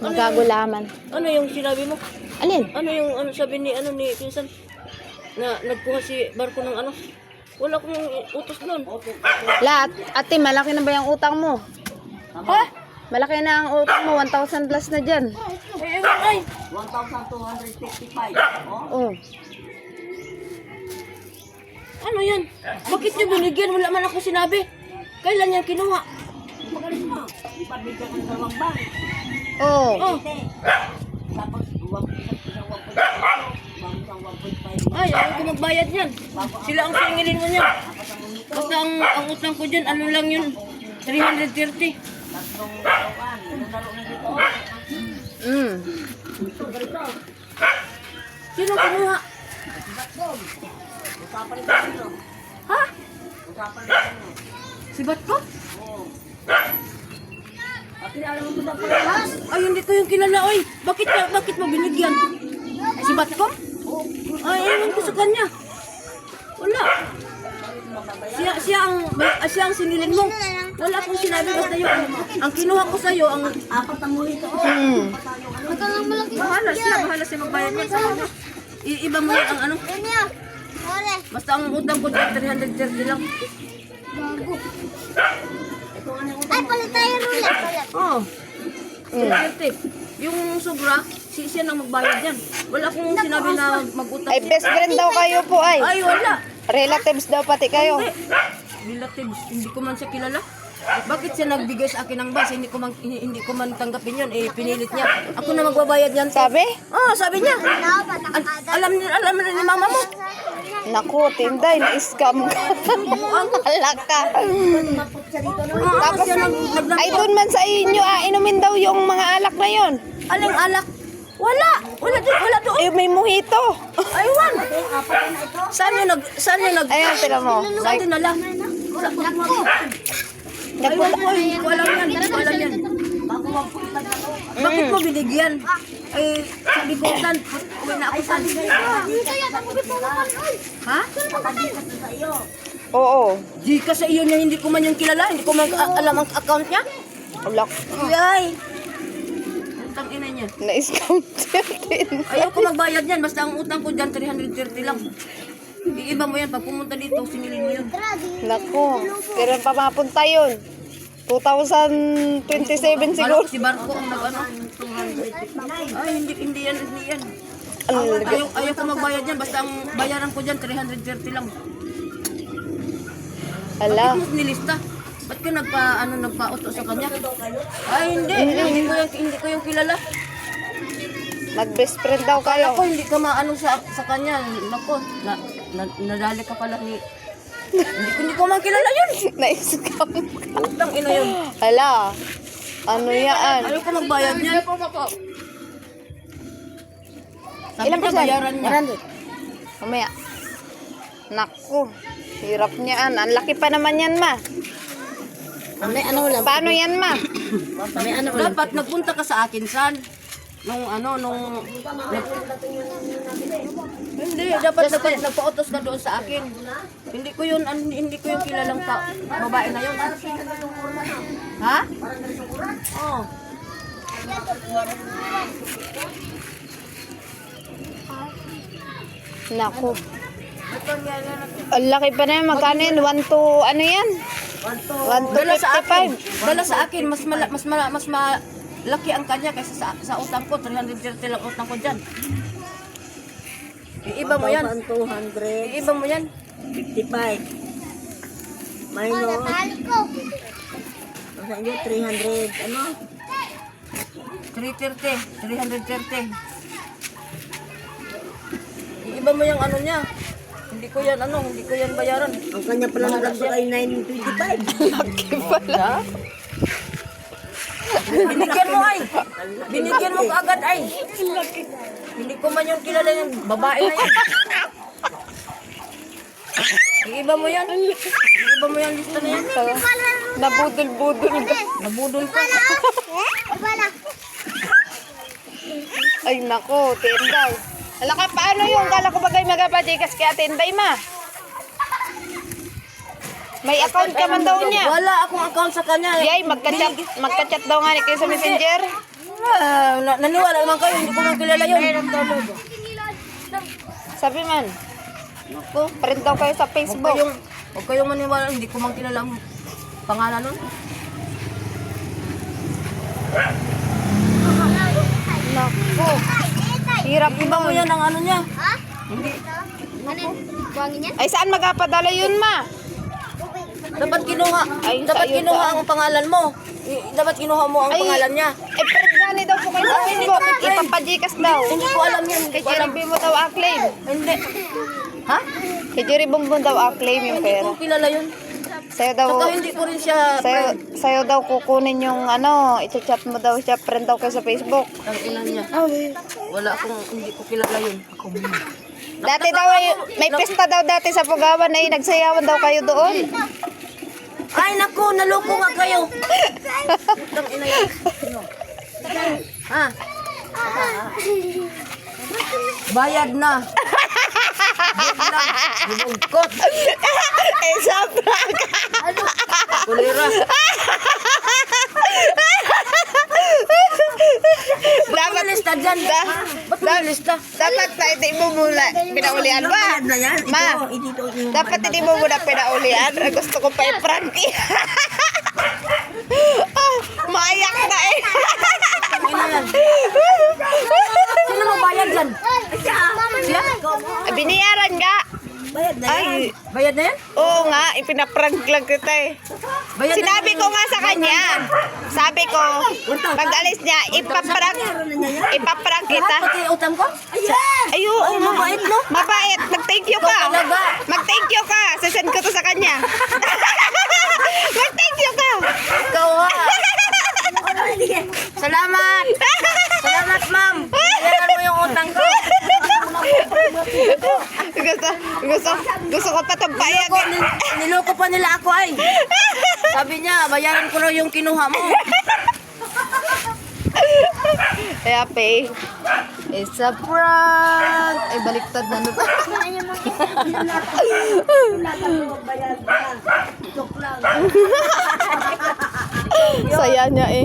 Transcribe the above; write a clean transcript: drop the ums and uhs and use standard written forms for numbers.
Magkagulaman. Ano yung sinabi mo? Alin? Ano yung sabi ni pinsan na nagkuha si Barko ng ano? Wala akong utos noon. Lahat. Ate, malaki na ba yung utang mo? Ha? Malaki na ang utang mo. 1,000 plus na dyan. Eh, ewan ay. 1,255. Oh. Ano yan? Bakit niyo binigyan? Wala man ako sinabi. Kailan yan kinuha? Magaling mo. Ipabigyan ko ng dalawang bang. Oh. Oh. Tapos, isang 1.5. Ay, ayaw ko magbayad yan. Sila ang singilin mo niya. Basta ang utang ko dyan, ano lang yun? 330. Tatlong laruan. Anong laro na dito? Mm. Sino kinuha? Usapan nito nyo. Ha? Usapan nito nyo. Si Batko? Oo. At alam mo ba pala? Ay, hindi ko yung kilala, oy. Bakit mo binigyan? Si Batko? Ay, ewan ko sa kanya. Wala. Siya ang sinilin mo. Wala akong sinabi basta yun. Ang kinuha ko sa'yo, ang Apat ang muli ito. Mm. bahala siya magbayad niya sa ano. Iba mo yung ang ano. Basta ang utang ko dyan, 330 lang. Ay, palit tayo rula. Oo. 330. Yung sobra, siya nang magbayad yan. Wala akong sinabi na mag-utang. Ay, best friend daw kayo po ay. Ay, wala. Relatives daw pati kayo. Relatives, hindi ko man siya kilala. Bakit siya nagbigay sa akin ng bus? Hindi ko man tanggapin yun. Eh, pinilit niya. Ako na magbabayad yan. Sabi? Sabi niya. Alam ni mama mo. Naku, Tinday, na-scam ka. Alak ka. Tapos, ay doon man sa inyo, inumin daw yung mga alak na yon. Aling alak? Wala doon. Eh, may mojito. Aywan. Saan yun nag... Ayan, tira mo. Saan dinala? Aywan ko, hindi ko alam yan. Hindi ko alam yan. Bakit mo binigyan? Eh, sabi ko, san? Uwi na ako san? Ha? Oo. Gika sa iyo niya, hindi ko man yung kilala. Hindi ko man alam ang account niya. Alak. Ay! Utang ina niya. Na-scam din. Ayaw ko magbayad yan. Basta ang utang ko dyan, 330 lang. Iiba mo yan. Pag pumunta dito, sinilin mo yun. Naku, kailan pa mapunta yun? 2027 siguro. Si Barko ang nag-ano. Ay, hindi yan. Ayaw ko magbayad yan. Basta ang bayaran ko dyan, 330 lang. Ala. Bakit mo nilista? Ba't ka nagpa-auto sa kanya? Ay, hindi ko yung kilala. Mag-best friend daw kayo. Ako, hindi ka maano sa kanya. Nako, nadali ka pala ni... hindi ko man kilala yun. Na-scam ka. Utang ina yun. Ala. Ano yan? Ayaw ko magbayad niya. Sabi Ilan niya, percent? bayaran niya. 100. Mamaya. Naku. Hirap niyan. Ang laki pa naman yan, ma. Paano yan, ma? Dapat nagpunta ka sa akin, San. Hindi, dapat nagpa-utos ka doon sa akin. Hindi ko yung kilalang babae na yun. Ha? Oo. Naku. Ang laki pa na yan. Magkano yan? 1 to, ano yan? 1 to Dala sa akin. 55. Dala sa akin. Mas malaki ang kanya kaysa sa utang ko. 330 lang utang ko dyan. Iiba mo yan. 255. Iiba mo yan. Minus. Talo ko. Nasa inyo, 300. Ano? 330. 330. Iiba mo yung ano niya. Hindi ko yan bayaran. Ang kanya pala nagdagdag ay 925. Laki pala. Binigyan mo kaagad ay. Hindi ko man yung kilala yung babae na yan. Iiba mo yan. Iiba mo yung lista na yan. Nabudol-budol ka. Nabudol ka. Wala. Ay, nako, Tinday. Alaka, paano yung kala ko bagay magapatikas kaya Tinday, ma? May account ka man daw niya. Wala akong account sa kanya. Yay, magka-chat daw nga ni kayo sa messenger. Naniwala naman kayo, hindi ko man kilala yun. Sabi man, Ako, print daw kayo sa Facebook. huwag kayong maniwala, hindi ko man kilala ang pangalan nun. Naku. Hirap Iba mo nun. yan ang ano niya. Ha? Ano yun? Buwangin niya? Ay, saan magapadala yun, ma? Dapat kinuha. Ay, Dapat sa'yo kinuha to. ang pangalan mo. Dapat kinuha mo ang Ay, pangalan niya. Eh, print gani daw po kayo sa Facebook. Ipapajikas daw. Hindi ko alam yan. Hindi Kay ko alam. Jerry mo daw a-claim. Hindi. Ha? Kay Jerry Bumbun daw a-claim yung Hindi pera. ko kilala yun. Sa'yo daw, Saka hindi ko rin siya sa'yo daw kukunin yung ano, i-chat mo daw siya, print daw kayo sa Facebook. ang ina niya. Wala akong, hindi ko kilala yun. Ako muna. Dati daw, may pesta daw dati sa Pugawan ay nagsayawan daw kayo doon. Ay, naku, naloko nga kayo. Ang ina yan. Ha? Bayad na. Bugkot. Eh, sobra ka. Kulira. Ba't may lista dyan? Ba't may lista? Dapat na hindi mo muna pinaulian ba? Bayad na yan. Ma, Ito, yung dapat hindi mo muna pinaulian. Gusto ko pa i-prank eh. Ah, maayak na eh. Ang ina yan. Sino mo bayad dyan? Siya? Biniyaran nga. bayad na yan. Ay, Bayad na yan? oo nga, ipinaprank lang kita eh. Bayad na Sinabi yan. ko nga sa kanya. Sabi ko, pag alis niya, ipaprank kita. Lahat pati utang ko? Ay, oo, mabait, no? Mabait. Mag-thank you ka. talaga. Mag-thank you ka. Sasend ko to sa kanya. Mag-thank you ka. Ikaw ha. Salamat. Salamat, ma'am. Bayaran mo yung utang ko. Gusto ko pa itong payag. Niloko pa nila ako ay. Sabi niya, bayaran ko raw yung kinuha mo. Kaya pay. It's a prank. Ay, baliktad na ba? Saya niya eh.